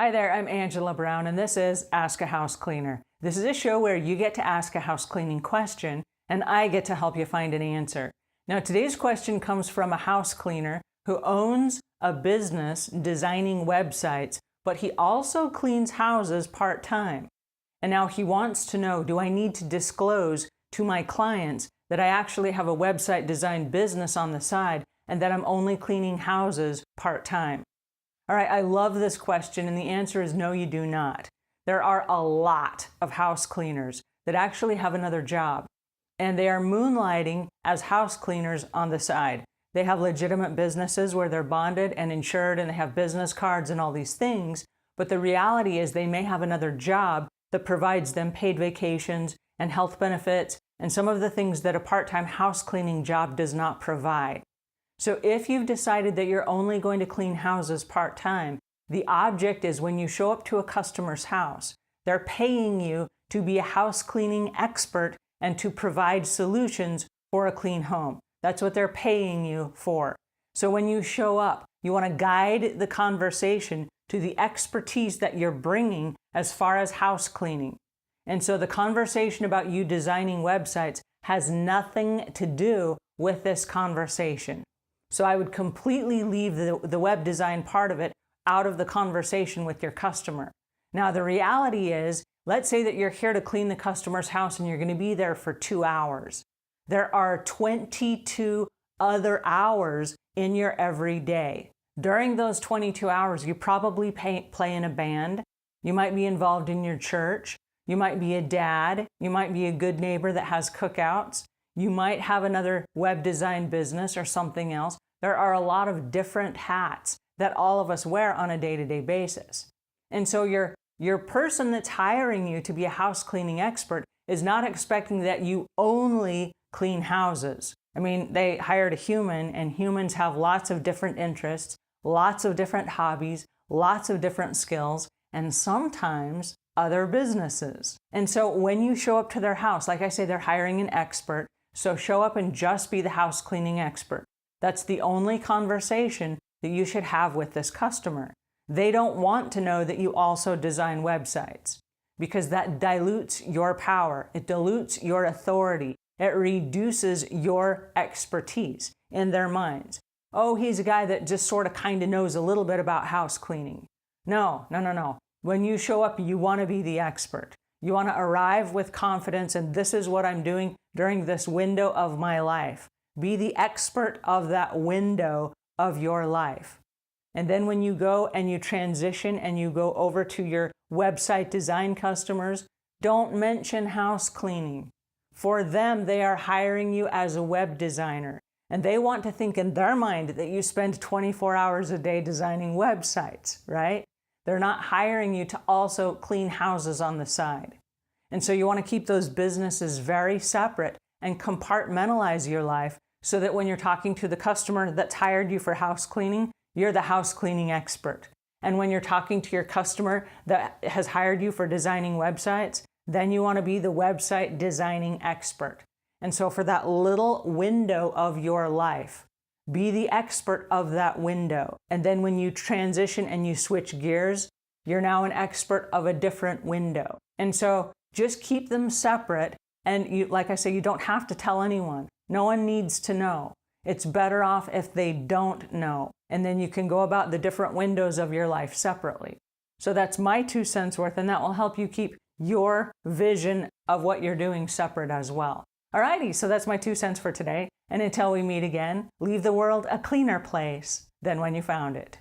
Hi there, I'm Angela Brown, and this is Ask a House Cleaner. This is a show where you get to ask a house cleaning question, and I get to help you find an answer. Now, today's question comes from a house cleaner who owns a business designing websites, but he also cleans houses part-time. And now he wants to know, do I need to disclose to my clients that I actually have a website design business on the side and that I'm only cleaning houses part-time? All right, I love this question, and the answer is no, you do not. There are a lot of house cleaners that actually have another job, and they are moonlighting as house cleaners on the side. They have legitimate businesses where they're bonded and insured, and they have business cards and all these things, but the reality is they may have another job that provides them paid vacations and health benefits and some of the things that a part-time house cleaning job does not provide. So if you've decided that you're only going to clean houses part-time, the object is when you show up to a customer's house, they're paying you to be a house cleaning expert and to provide solutions for a clean home. That's what they're paying you for. So when you show up, you want to guide the conversation to the expertise that you're bringing as far as house cleaning. And so the conversation about you designing websites has nothing to do with this conversation. So I would completely leave the web design part of it out of the conversation with your customer. Now, the reality is, let's say that you're here to clean the customer's house and you're going to be there for 2 hours. There are 22 other hours in your everyday. During those 22 hours, you probably play in a band. You might be involved in your church. You might be a dad. You might be a good neighbor that has cookouts. You might have another web design business or something else. There are a lot of different hats that all of us wear on a day-to-day basis. And so your person that's hiring you to be a house cleaning expert is not expecting that you only clean houses. I mean, they hired a human, and humans have lots of different interests, lots of different hobbies, lots of different skills, and sometimes other businesses. And so when you show up to their house, like I say, they're hiring an expert, so show up and just be the house cleaning expert. That's the only conversation that you should have with this customer. They don't want to know that you also design websites because that dilutes your power. It dilutes your authority. It reduces your expertise in their minds. Oh, he's a guy that just sort of kind of knows a little bit about house cleaning. No. When you show up, you want to be the expert. You want to arrive with confidence, and this is what I'm doing during this window of my life. Be the expert of that window of your life. And then when you go and you transition and you go over to your website design customers, don't mention house cleaning. For them, they are hiring you as a web designer, and they want to think in their mind that you spend 24 hours a day designing websites, right? They're not hiring you to also clean houses on the side. And so you want to keep those businesses very separate and compartmentalize your life so that when you're talking to the customer that's hired you for house cleaning, you're the house cleaning expert. And when you're talking to your customer that has hired you for designing websites, then you want to be the website designing expert. And so for that little window of your life, be the expert of that window. And then when you transition and you switch gears, you're now an expert of a different window. And so just keep them separate. And you, like I say, you don't have to tell anyone. No one needs to know. It's better off if they don't know. And then you can go about the different windows of your life separately. So that's my 2 cents worth, and that will help you keep your vision of what you're doing separate as well. Alrighty, so that's my 2 cents for today. And until we meet again, leave the world a cleaner place than when you found it.